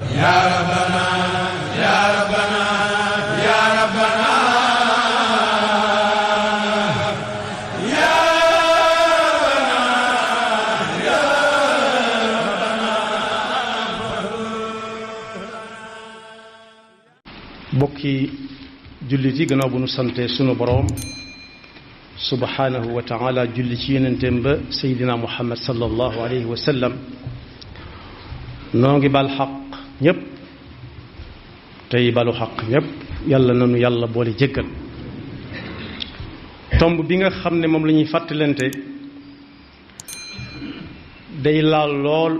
ya rabbana ya rabbana ya rabbana ya rabbana ya rabbana. bokki jullit yi gannaaw bu nu sante sunu boroom subhanahu wa taala julli ci yonenteem ba seydina muhammad sallallahu alayhi wa sallam noo ngi bal xaq ñépp tey balu xaq ñépp yàlla nanu yàlla boole jéggal. tomb bi nga xam ne moom la ñuy fàttalante day laal lool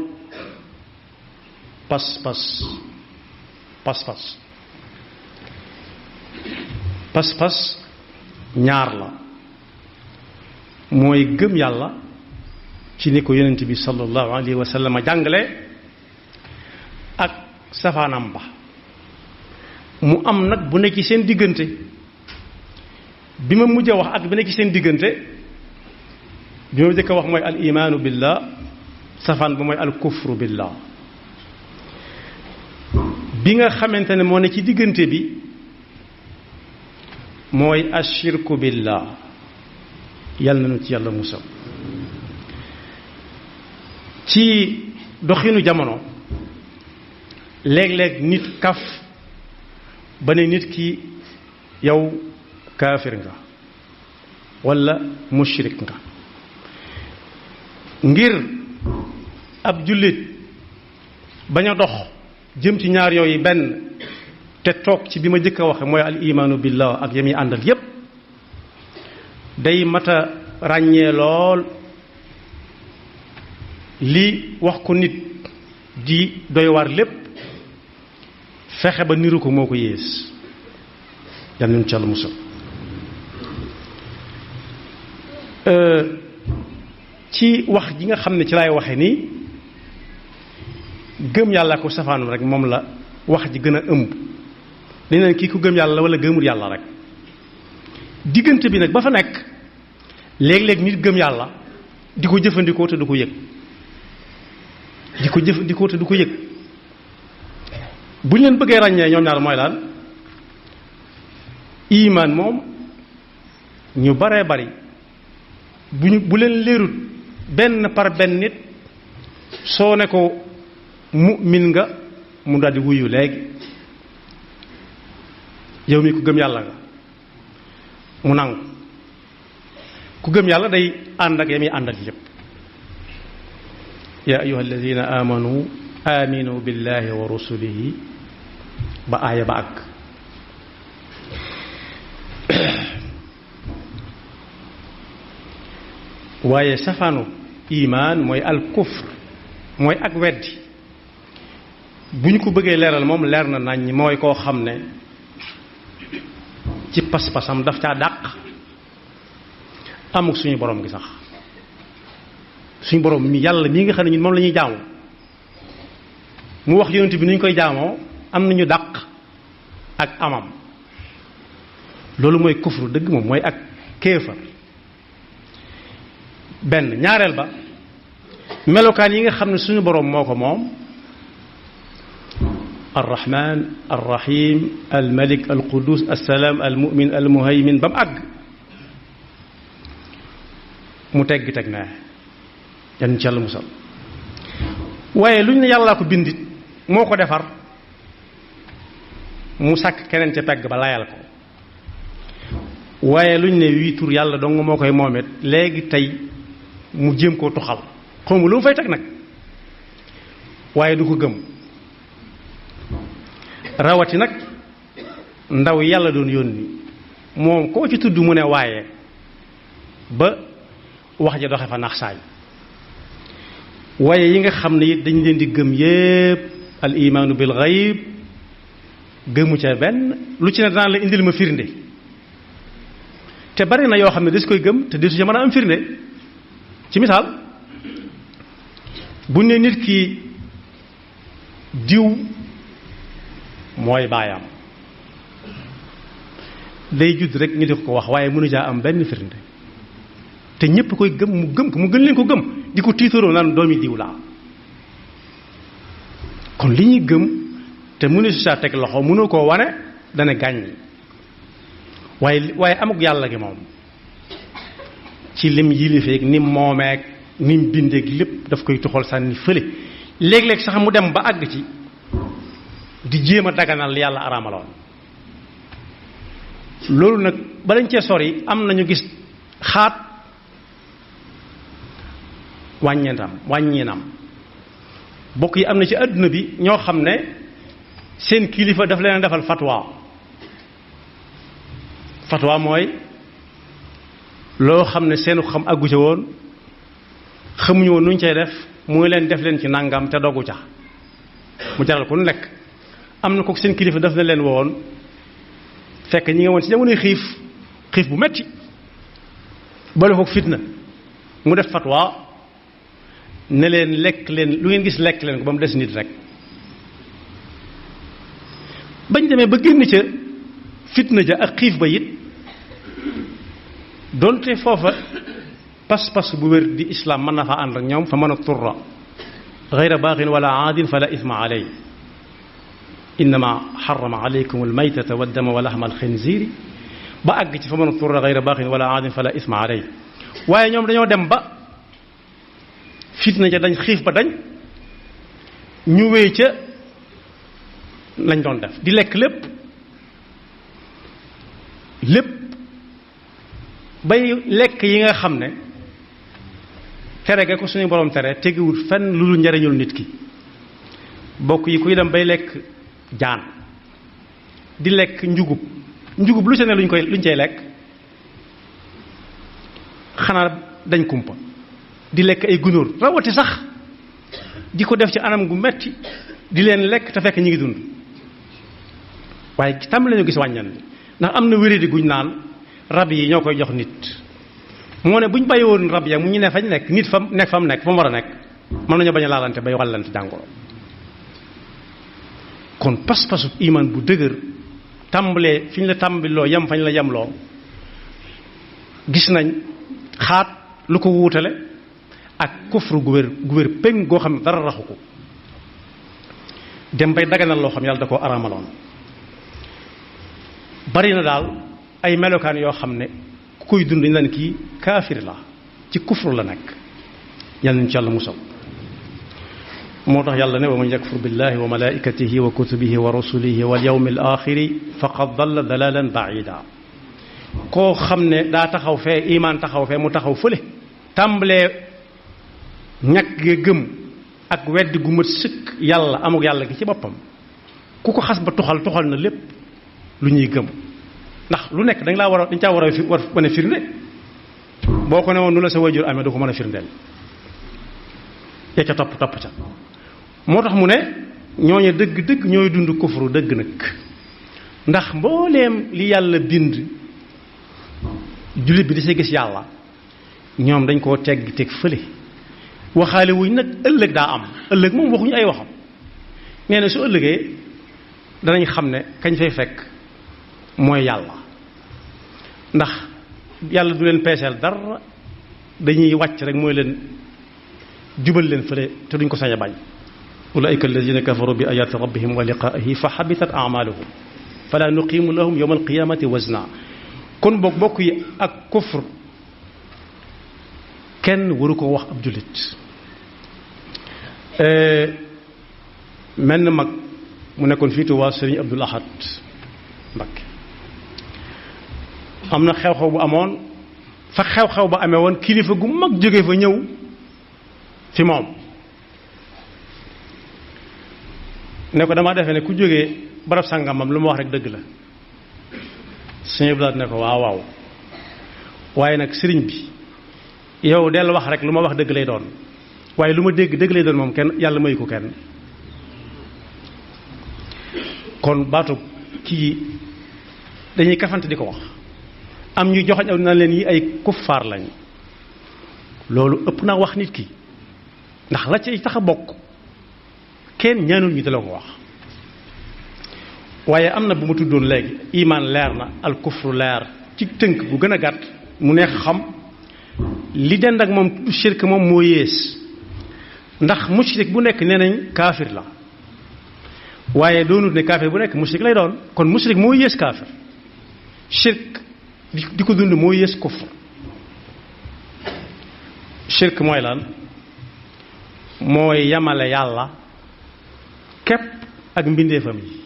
pas-pas ñaar la, mooy gëm yàlla ci ni ko yonent bi sallallahu alayhi wa sallam a jàngale ak safaanam ba. mu am nag bu nekk ci seen diggante, bi ma mujj a wax ak bi nekk ci seen diggante, bi ma jëkk a wax mooy al imaanu billah, safaan ba mooy al kufru billah. bi nga xamante ne moo ne ci diggante bi mooy ashirku billah, yàlla nañu ci yàlla musal. ci doxinu jamono léeg-léeg nit kaf ba ne nit ki yow kaafir nga walla mushrik nga, ngir ab jullit bañ a dox jëm ci ñaar yooyu benn te toog ci bi ma jëkk a waxe mooy al imaanu billah ak yami àndal yépp, day mata ràññee lool. li wax ko nit di doy war lépp fexe ba niru ko moo ko yées, yal nañu ci Yàlla musal. ci wax ji nga xam ne ci laay waxe nii, gëm yàlla ko safaanum rek moom la wax ji gën a ëmb. li neen kii ku gëm yàlla wala gëmul yàlla rek. diggante bi nag ba fa nekk léeg-léeg nit gëm yàlla di ko jëfandikoo te du ko yëg, bu ñu leen bëggee ràññee ñoom ñaar mooy lan. iman moom ñu baree bari bu leen leerut benn par benn nit soo ne ko mu'min nga mu daldi wuyu léegi. yow mi ku gëm yàlla nga mu nangu. ku gëm yàlla day ànd ak yami àndal yépp. yaa ayyuha alladina amanu aminu billahi wa rusulihi ba aaya ba àgg. waaye safaanu imaan mooy al kufr, mooy ak weddi. bu ñu ko bëggee leeral moom leer na nañ mooy koo xam ne ci pas-pasam daf caa dàq amuk suñu borom gi sax. suñu borom mi yàlla mii nga xam ne ñun moom la ñuy jaamu, mu wax yonent bi nu ñu koy jaamoo, am nañu dàq ak amam. loolu mooy kufru dëgg, moom mooy ak kéefar. benn ñaareel ba melokaan yi nga xam ne suñu borom moo ko moom, arrahman arrahim almalik alqudus assalaam almumin almuhaymin ba mu àgg, mu tegg teg naa yan ci yàlla musal. waaye lu ñu ne yàllaa ko bindit moo ko defar, mu sàkk keneen ca pegg ba layal ko. waaye lu ñu ne wii tur yàlla dong moo koy moomet léegi tey mu jéem koo tuxal, xawma lu mu fay teg nag, waaye du ko gëm. rawati nag ndaw yàlla doon yónni moom koo ci tudd mu ne waaye ba wax ja doxe fa nax saay. waaye yi nga xam ne it dañ leen di gëm yépp, al imaanu bil ghaib, gëmu ca benn lu ci ne daan la indil ma firnde. te bari na yoo xam ne des koy gëm te desu ca mën a am firnde. ci misaal bu ne nit ki diw mooy baayam, day judd rek ñu di ko wax waaye mënu caa am benn firnde, te ñépp koy gëm, mu gëm ko, mu gën leen ko gëm, di ko tiitaroo naan doomi diw laa. kon li ñuy gëm te mënu si saa teg loxo mënoo koo wane dana gàññ waaye amuk yàlla gi moom ci lim yilifeeg nim moomeeg nim bindeeg lépp daf koy tuxal sànni fële léeg-léeg sax mu dem ba àgg ci di jéem a daganal yàlla araamaloon loolu nag balañ cee sori am nañu gis xaat wàññeenam bokk yi am na ci àdduna bi ñoo xam ne seen kilifa daf leen defal fatwa mooy loo xam ne seenu xam àggu ca woon xamuñu woon nu ñu cay def muy leen def leen ci nangam te doggu ca mu jaral ku nekk am na ko seen kilifa daf na leen woon fekk ñi nga woon ci jamonoy xiif bu metti boole ko fitna mu def fatwa ne leen lekk leen lu ngeen gis lekk leen ko ba mu des nit rek bañ demee ba génn ca fitna ja ak xiif ba it donte foofa pas-pas bu wér di islam mën na fa ànd ak ñoom fa mën a turra gayra baaxin wala aadin fala isma aley innama xarama aleykum almaytata waddama wa laxma alxinziiri ba àgg ci fa mën a turra gayra baaxin wala aadin fala isma aley waaye ñoom dañoo dem ba fitna ja dañ xiif ba dañ ñu wéy ca lañ doon def di lekk lépp bay lekk yi nga xam ne tere ga ko suñu borom tere tegiwul fenn lu dul njariñul nit ki bokk yi kuy dem bay lekk jaan di lekk njugub lu ca ne luñ cay lekk xanaa dañ kumpa di lekk ay gunóor rawati sax di ko def ci anam gu metti di leen lekk te fekk ñi ngi dund waaye tàmbali lañu gis wàññan bi ndax am na wéradi guñ naan rab yi ñoo koy jox nit moo ne buñ bàyyi woon rab ya mu ñu ne fañ nekk nit fa mu nekk fa mu war a nekk mën nañu bañ a laalante bay wàllante jàngoro kon pas-pasu iman bu dëgër tàmbalee fi ñu la tàmbaloo yem fañ la yemloo gis nañ xaat lu ko wuutale ak kufru gu wér péng goo xam ne dara raxu ko dem bay daganal loo xam yàlla da koo araamaloon bari na daal ay melokaan yoo xam ne ku koy dund dañ leen kii kaafir la ci kufru la nekk yàlla nañ ci yàlla musal moo tax yàlla ne wa man yakfur billahi wa malaikatihi wa kutubihi wa rusulihi wal yawmil axiri faqad dalla dalalan baida koo xam ne daa taxaw fee imaan taxaw fee mu taxaw fële tàmbalee ñàkk nga gëm ak weddi gu mat sëkk yàlla amuk yàlla gi ci boppam ku ko xas ba tuxal na lépp lu ñuy gëm ndax lu nekk dañ caa war a mën a firnde boo ko ne woon nu la sa wajur amee du ko mën a firndeel ya ca topp ca moo tax mu ne ñooñu dëgg ñooy dund kufru dëgg nag ndax mbooleem li yàlla bind jullit bi di see gis yàlla ñoom dañ koo teg fële waxaale wuñ nag ëllëg daa am ëllëg moom waxuñu ay waxam nee na su ëllëgee danañ xam ne kañ fay fekk mooy yàlla ndax yàlla du leen peeseel dara dañuy wàcc rek mooy leen jubal leen fële te duñ ko sañ a bañ ulaika alladina kafaru bi ayati rabbihim wa liqaihi fa habitat amaluhum fala nuqimu lahum yawma alqiyamati wazna kon bokk yi ak kufr kenn waru ko wax ab jullit mel na mag mu nekkoon fii Tuubaa Sëriñ Abdul Ahad Mbakke am na xew-xew bu amoon fa xew-xew ba amee woon kilifa gu mag jóge fa ñëw fi moom ne ko damaa defee ne ku jógee barab sàngamam lu ma wax rek dëgg la Sëriñ Abdul Ahad ne ko waaw waaye nag sëriñ bi yow del wax rek lu ma wax dëgg lay doon waaye lu ma dégg dëgg lay doon moom kenn yàlla mayu ko kenn kon baatu kii dañuy kafante di ko wax am ñuy joxoñ aw na leen yi ay kuffaar lañ loolu ëpp naa wax nit ki ndax la ci tax a bokk kenn ñaanul ñu di la ko wax waaye am na bu ma tuddoon léegi imaan leer na al kufru leer ci tënk bu gën a gàtt mu neex xam li dend ak moom tudd shirk moom moo yées ndax mushrik bu nekk nee nañ kaafir la waaye doonut ne kaafir bu nekk mushrik lay doon kon mushrik moo yées kaafir shirk di ko dund moo yées kufr shirk mooy lan mooy yamale yàlla képp ak mbindeefam yi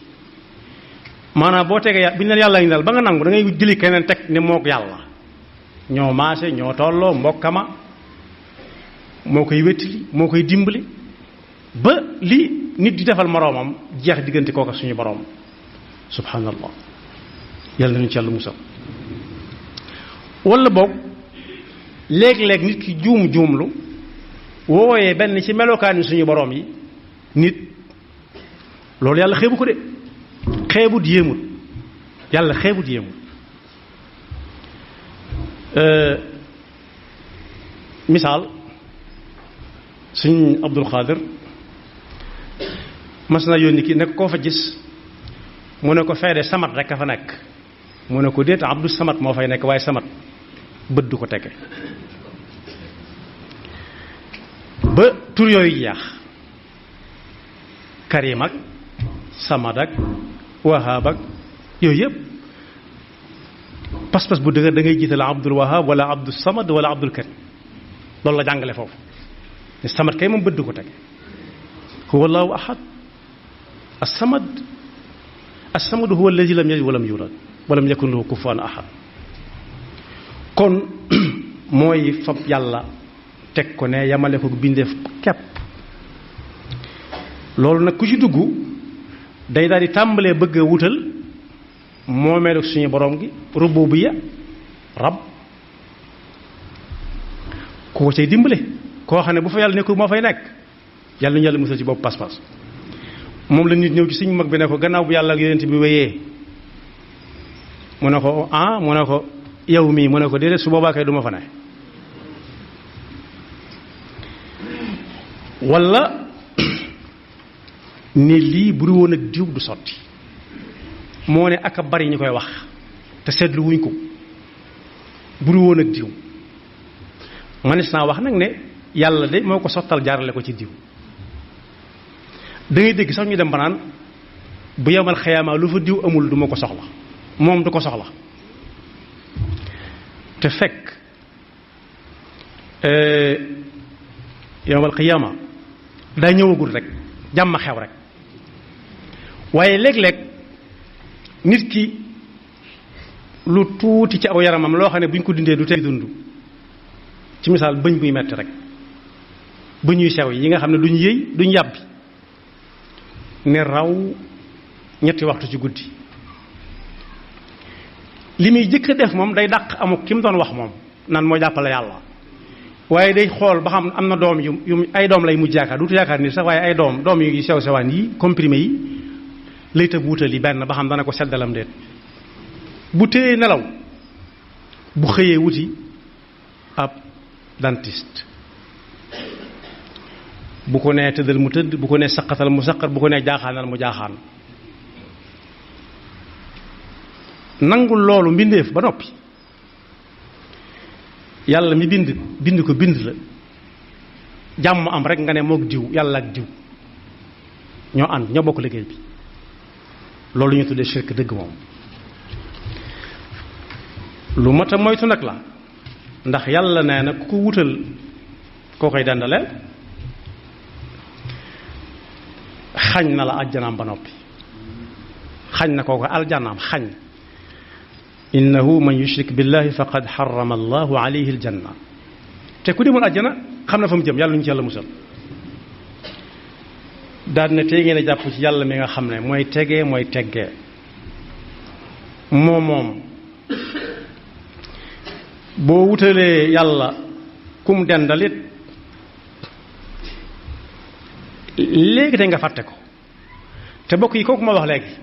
maanaam boo tegee bi ñu leen yàlla ngi dal ba nga nangu da ngay jëli keneen teg ne mook yàlla ñoo maase ñoo tolloo mbokkama moo koy wettili moo koy dimbali ba li nit di defal moroomam jeex diggante kooka suñu boroom subhanallah yàlla nañu ci yàlla musal wala boog léeg-léeg nit ki juumlu wooyee benn ci melokaani suñu boroom yi nit loolu yàlla xeebu ko de xeebut yéemut yàlla xeebut yéemut misaal suñ Abdul Xaadir mas na yónni ki ne koo fa gis mu ne ko feede samat rek a fa nekk mu ne ko déet Abdou Samat moo fay nekk waaye samat bët du ko tege ba tur yooyu jeex Karim ak Samad ak Wahab ak yooyu yëpp pas-pas bu dëgër da ngay jiital Abdul Wahab wala Abdul Samad wala Abdul Karim loolu la jàngale foofu ne Samad kay moom bët du ko tege huwa allahu ahad as-samad as-samad huwa allazi lam yalid walam yulad walam yakun lahu kufuwan ahad kon mooy fab yàlla teg ko ne yamale ko bindeef kepp loolu nag ku ci dugg day daal di tàmbalee bëgg a wutal moomeelu suñu borom gi rububiyya rab koo cay dimbale koo xam ne bu fa yàlla nekkul moo fay nekk yàlla ñu yàlla musal ci bopp pas-pas moom la nit ñëw ci suñu mag bi ne ko gannaaw bu yàlla ak yonent bi wéyee mu ne ko mu ne ko yow mii mu ne ko déedéet su boobaa kay du ma fa ne wala ne lii bu dul woon ak diw du sotti moo ne ak a bari ñu koy wax te seetlu wuñ ko bu dul woon ak diw manis naa wax nag ne yàlla de moo ko sottal jaarale ko ci diw da ngay dégg sax ñu dem ba naan bu yemal xayaamaa lu fa diw amul du ma ko soxla moom du ko soxla te fekk yemal xiyaama daa ñëwagul rek jàmm xew rek waaye léeg-léeg nit ki lu tuuti ci aw yaramam loo xam ne bu ñu ko dindee du tey dund ci misaal bëñ buy metti rek bëñ yu sew yi nga xam ne duñ yëy duñ yàbbi ne raw ñetti waxtu ci guddi li muy jëkk a def moom day dàq amuk ki mu doon wax moom nan moo jàppale yàlla waaye day xool ba xam am na doom yu ay doom lay mujj yaakaar duutu yaakaar ni sax waaye ay doom yu sew sewaan yi comprimé yi lay tëb wutal yi benn ba xam dana ko seddalam déet bu téye nelaw bu xëyee wuti ab dentiste bu ko nee tëddal mu tëdd bu ko nee saqatal mu saqat bu ko nee jaaxaanal mu jaaxaan nangul loolu mbindeef ba noppi yàlla mi bind ko bind la jàmm am rek nga ne mook diw yàlla ak diw ñoo ànd ñoo bokk liggéey bi loolu ñu tuddee shirk dëgg moom lu mat a moytu nag la ndax yàlla nee na ku ko wutal koo koy dendaleel xañ na la ajjanaam ba noppi xañ na koo ko aljanaam xañ innahu man yushrik billahi faqad xarama allahu alayhi aljanna te ku demul ajjana xam na fa mu jëm yàlla ñu ci yàlla musal daal ne tey ngeen a jàpp ci yàlla mi nga xam ne mooy tegee mooy teggee moom boo wutalee yàlla kum dendalit léegi tey nga fàtte ko te bokk yi kooku ma wax léegi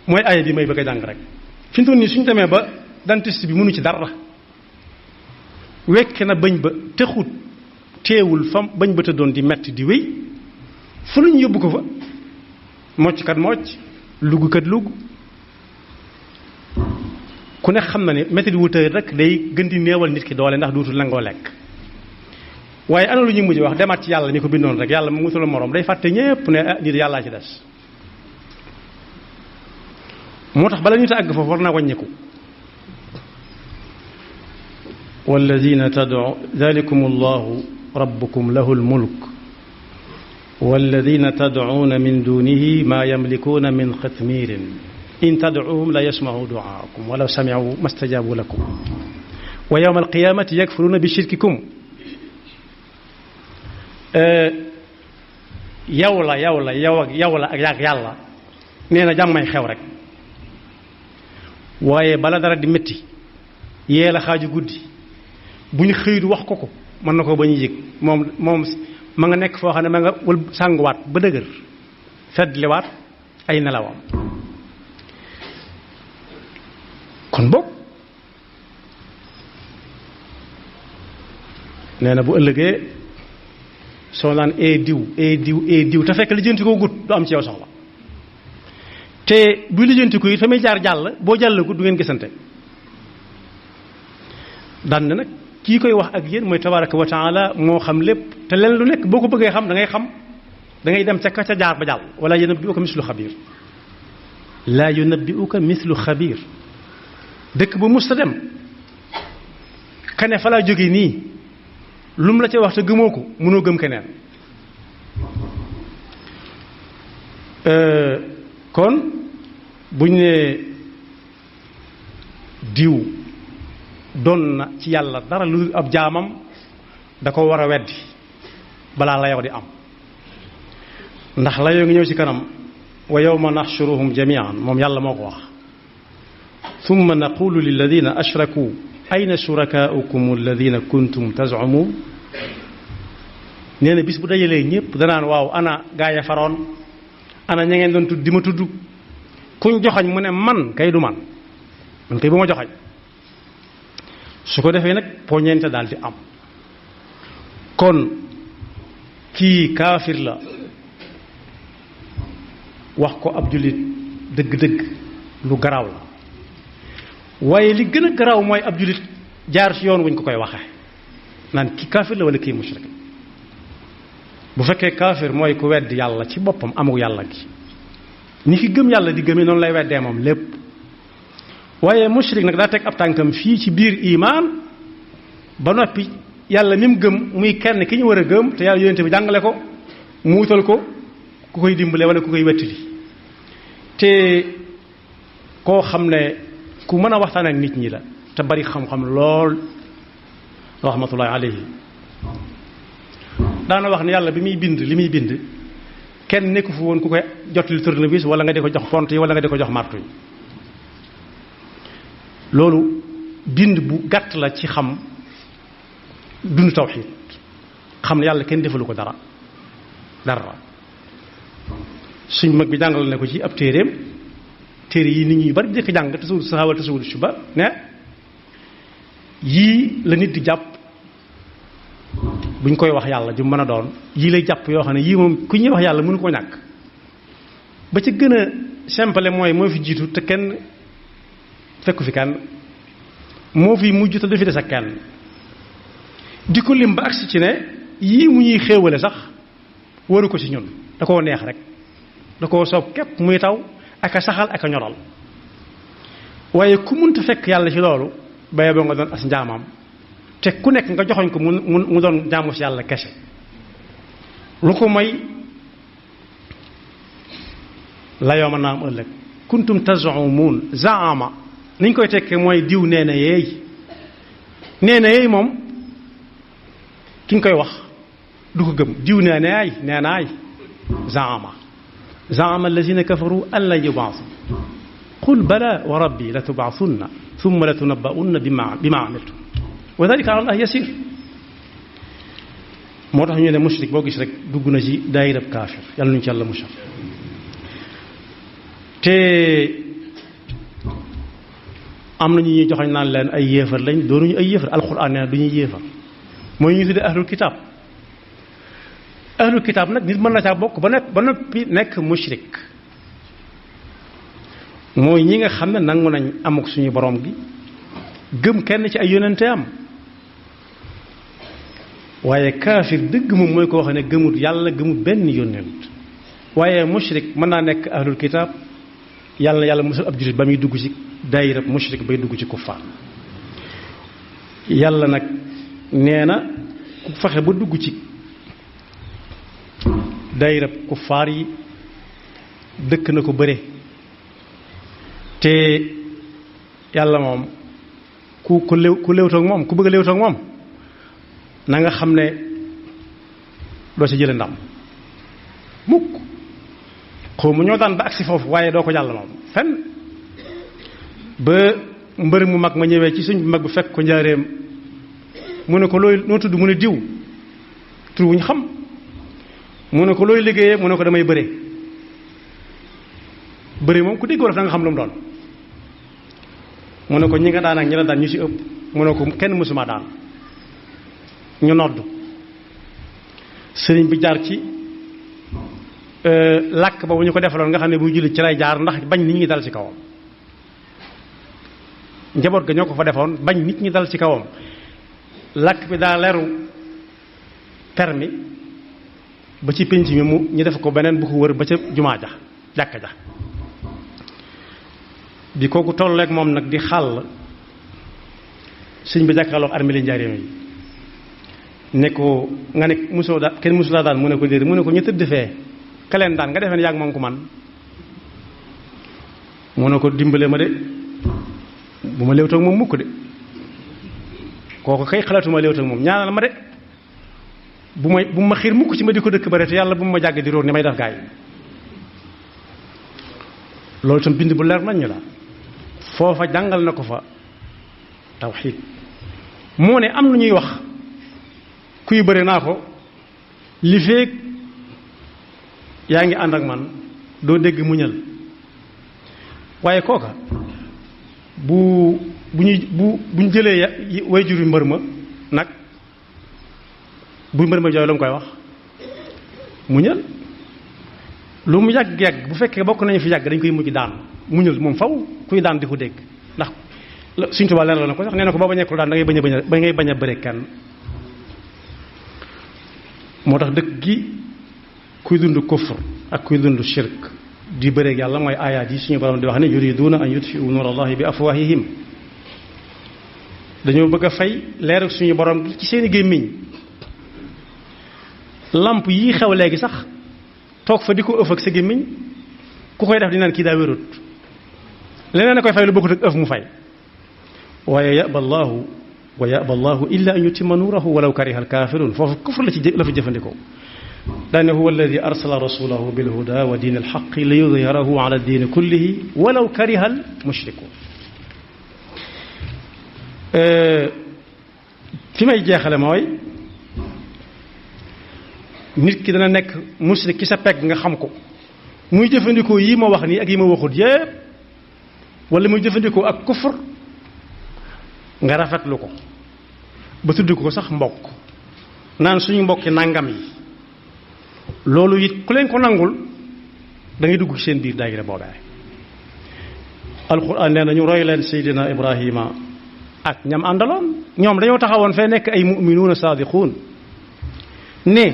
mooy aaya bi may bëgg a jàng rek fi mu toll nii suñu demee ba dentiste bi mënu ci dara wekk na bëñ ba texut teewul fam bëñ ba tëddoon di metti di wéy fu ñu yóbbu ko fa mocckat mocc luggukat lugg ku ne xam na ne métti wutal rek day gën di néewal nit ki doole ndax duutul nangoo lekk waaye ana lu ñu mujj wax demaat ci yàlla mi ko bindoon rek yàlla mu musul moroom day fàtte ñépp ne nit yàllaa ci des moo tax bala ñu ta àgg foofu war naa wàññeeku walladina tad'u dhalikum allahu rabbukum lahu almulk walladina tad'una min dunihi ma yamlikuna min qitmirin in tad'uhum la yasma'u du'aakum walaw sami'u mastajabu lakum wa yawma alqiyamati yakfuruna bi shirkikum yow la ak yàlla nee na jàmmay xew rek waaye bala dara di métti yee la xaaju guddi bu ñu xëydu wax ko mën na ko ba ñu yëg moom ma nga nekk foo xam ne ma nga wël sànguwaat ba dëgër feddliwaat ay nelawam kon boog nee na bu ëllëgee soo naan diw te fekk lijjanti ko gut du am ci yow soxla te bu lijjanti ko it fa muy jaar jàll boo jàll gut du ngeen gisante daan na nag kii koy wax ak yéen mooy tabaraka wa taala moo xam lépp te leen lu nekk boo ko bëggee xam da ngay dem ca ka ca jaar ba jàll wala yunabbi'uka mislu xabiir laa yunabbi'uka mislu xabiir dëkk ba mus ta dem kane fa laa jóge nii lu mu la ca wax te gëmoo ko mënoo gëm keneen kon buñ ne diw doon na ci yàlla dara lu ab jaamam da ko war a weddi balaa la yow di am ndax la yoo ngi ñëw ci kanam wa yawma naxshuruhum jamian moom yàlla moo ko wax thumma naqulu lilladina ashraku ayna shurakaaukum alladina kuntum tazumun nee na bis bu dajalee ñëpp danaan waaw ana gaa ya faroon ana ña ngeen doon tudd di ma tudd kuñ joxañ mu ne man kay du man kay bu ma joxañ su ko defee nag poñeente daal di am kon kii kaafir la wax ko ab jullit dëgg-dëgg lu garaaw la waaye li gën a garaaw mooy ab jullit jaar ci yoon wuñ ko koy waxee naan kii kaafir la wala kii mushrik bu fekkee kaafir mooy ku wedd yàlla ci boppam amul yàlla gi ni ki gëm yàlla di gëmee noonu lay weddee moom lépp waaye mushrik nag daa teg ab tànkam fii ci biir imaan ba noppi yàlla mi mu gëm muy kenn ki ñu war a gëm te yàlla yonente bi jàngale ko mu wutal ko ku koy dimbale wala ku koy wettali te koo xam ne ku mën a waxtaan ak nit ñi la te bari xam-xam lool rahmatullahi alayhi daana wax ne yàlla bi muy bind li muy bind kenn nekku fu woon ku koy jottali tournevis wala nga di ko jox pont yi wala nga di ko jox martu yi loolu bind bu gàtt la ci xam dund tawxiid xam ne yàlla kenn defalu ko dara suñ mag bi jàngal ne ko ci ab téere yi nit ñi bari jëkk jàng tasawul saxaawal tasawul suba ne yii la nit di jàpp buñ koy wax yàlla ju mën a doon yii lay jàpp yoo xam ne yii moom ku ñuy wax yàlla mënu koo ñàkk ba ci gën a simple mooy fi jiitu te kenn fekku fi kenn moo fi mujj te du fi des ak kenn di ko lim ba agsi ci ne yii mu ñuy xéewale sax waru ko ci ñun da koo neex rek da koo soob képp muy taw ak a saxal ak a ñoral waaye ku munta fekk yàlla ci loolu baye boo nga doon as njaamam te ku nekk nga joxoñ ko mu doon jaamu si yàlla kese lu ko may la yooma naam ëllëg kuntum tazumun zaama niñ koy tekkee mooy diw nee na yeey moom ki ñu koy wax du ko gëm diw nee naay zaama allazina kafaru an lan yubaasu qul bala wa rabbi la tubaasunna thumma la tunabba'unna bima amiltum wa dalika ala allah yasir moo tax ñu ne mushrik boo gis rek dugg na ci daayirab kaafir yàlla nuñu ci yàlla musal te am na ñu ñuy joxoñ naan leen ay yéefar lañ doonuñu ay yéefar alxuraan nee na du ñuy yéefar mooy ñu tuddee ahlul kitaab nag nit mën na caa bokk ba noppi nekk mushrik mooy ñi nga xam ne nangu nañ amuk suñu borom gi gëm kenn ci ay yonente am waaye kaafir dëgg moom mooy koo xam ne gëmut yàlla gëmut benn yonent waaye mushrik mën naa nekk ahlul kitaab yàlla na yàlla musal ab jullit ba muy dugg ci daayira mushrik bay dugg ci kuffaar yàlla nag nee na ku fexe ba dugg ci daayira kuffaar yi dëkk na ko bëre te yàlla moom ku léewtoog moom ku bëgg a léewtoog moom na nga xam ne doo ci jële ndam mukk xaw mu ñoo daan ba agsi foofu waaye doo ko jàll moom fenn ba mbër mu mag ma ñëwee ci suñ bu mag bu fekk ko njaareem mu ne ko looy noo tudd mu ne diw tur wuñ xam mu ne ko looy liggéeyee mu ne ko damay bëre bëre moom ku dégg wolof da nga xam lu mu doon mu ne ko ñi nga daan ak ñi la daan ñu ci ëpp mu ne ko kenn mësuma daan ñu nodd sëriñ bi jaar ci làkk boobu ñu ko defaloon nga xam ne buy julli ci lay jaar ndax bañ nit ñi dal ci kawam njaboot ga ñoo ko fa defoon bañ nit ñi dal ci kawam làkk bi daa leeru permis ba ci pénc mi mu ñu def ko beneen bu ko wër ba ca jumaa ja jàkka ja bi kooku tolleeg moom nag di xàll sëñ bi jàkkaarloog armée li njaareem yi ne ko nga ne musoo da kenn musu laa daan mu ne ko déedéet mu ne ko ñu tëdd fee ka leen daan nga defee ne yàgg moom ku man mu ne ko dimbale ma de bu ma léewtoog moom mukk de kooku kay xalaatuma léewtoog moom ñaanal ma de bu ma xiir mukk ci ma di ko dëkk bare te yàlla bu ma jàgg di róor ni may def gaa yi loolu tam bind bu leer nañ ñu la foofa jàngal na ko fa tawxiid moo ne am na ñuy wax kuy bëri naa ko li feek yaa ngi ànd ak man doo dégg muñal waaye kooka bu ñu jëlee way juri mbër ma nag bu mbër ma jooy la mu koy wax muñal lu mu yàgg-yàgg bu fekkee bokk nañu fi yàgg dañ koy mujj daan muñal moom faw kuy daan di ko dégg ndax suñ tubaab leeral na ko sax nee na ko booba nekkul daan da ngay bañ a bëre kenn moo tax dëkk gi kuy dund kufr ak kuy dund shirk di bëreeg yàlla mooy aayaat yi suñu borom di wax ne yuriduuna an yutfiu nuur allahi bi afwahihim dañoo bëgg a fay leer ak suñu borom gi ci seeni gémmiñ lamp yii xew léegi sax toog fa di ko ëf ak sa gémmiñ ku koy def di naan kii daa wérut leneen a koy fay lu bokkut ak ëf mu fay waaye yaba allahu wa yaba allahu illa an yutimma nuurahu walaw kariha alkafirun foofu kufr la fi jëfandikoo daane huwa alladi arsala rasulahu bilhuda wa diin alxaqi li yudhirahu ala diini kullihi walaw kariha almushrikun fi may jeexale mooy nit ki dana nekk mushrik ki sa pegg nga xam ko muy jëfandikoo yi ma wax nii ak yi ma waxut yépp wala muy jëfandikoo ak kufr nga rafetlu ko ba tudd ko sax mbokk naan suñu mbokki nangam yi loolu it ku leen ko nangul da ngay dugg ci seen biir daayira boobee alquran nee na ñu roy leen seydina ibrahima ak ñam àndaloon ñoom dañoo taxawoon fee nekk ay muminuuna saadiquun ne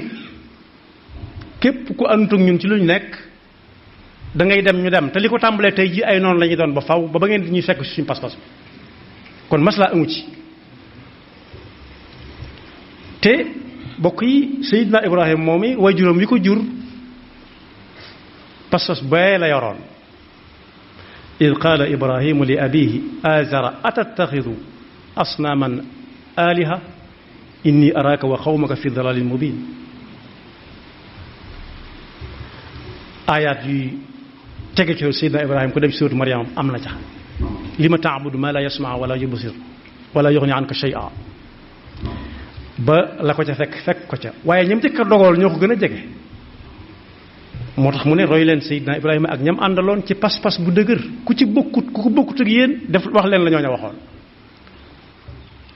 képp ku àndutug ñun ci lu ñu nekk da ngay dem ñu dem te li ko tàmbalee tey ji ay noonu la ñuy doon ba faw ba ngeen di ñuy fekk suñu pas-pas bi kon maslaa amu ci te bokk yi Seydina Ibrahima moom i way juróom wi ko jur pas-pas bee la yoroon id qaala ibrahimu li abihi azara atattaxidu asnaaman aliha inni araaka wa qawmaka fi dalalin mubin ayaat yuy tege ci Seydina Ibrahima ku dem ci suuratu Maryam am na ca lima taabudu ma la yasmaa wala yubsir wala yuxni anka shay'a ba la ko ca fekk ko ca waaye ñam jëkk a dogool ñoo ko gën a jege moo tax mu ne roy leen Seydina Ibrahima ak ñam àndaloon ci pas-pas bu dëgër ku ko bokkut ak yéen def wax leen la ñooña waxoon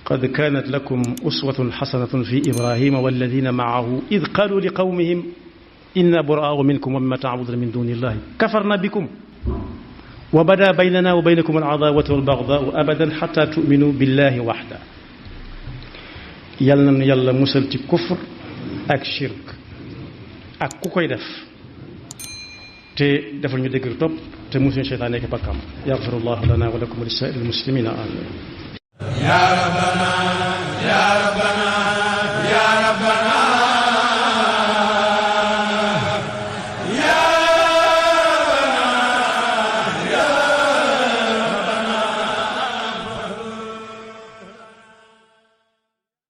qad kanat lakum uswatun xasanatun fi ibrahima walladina maahu id qaalu li qawmihim inna buraau minkum wa mimma taabuduna min duni illahi kafarna bikum wa bada baynana wa baynakum aladaawatu walbagdaau abadan xata tuminu billahi waxda yàlla na yàlla musal ci kufr ak shirk ak ku koy def te defal ñu dégg topp te musuñu seytaan nekk bakkam yaxfirullahu lana wa lakum wa li saa'iril muslimina amin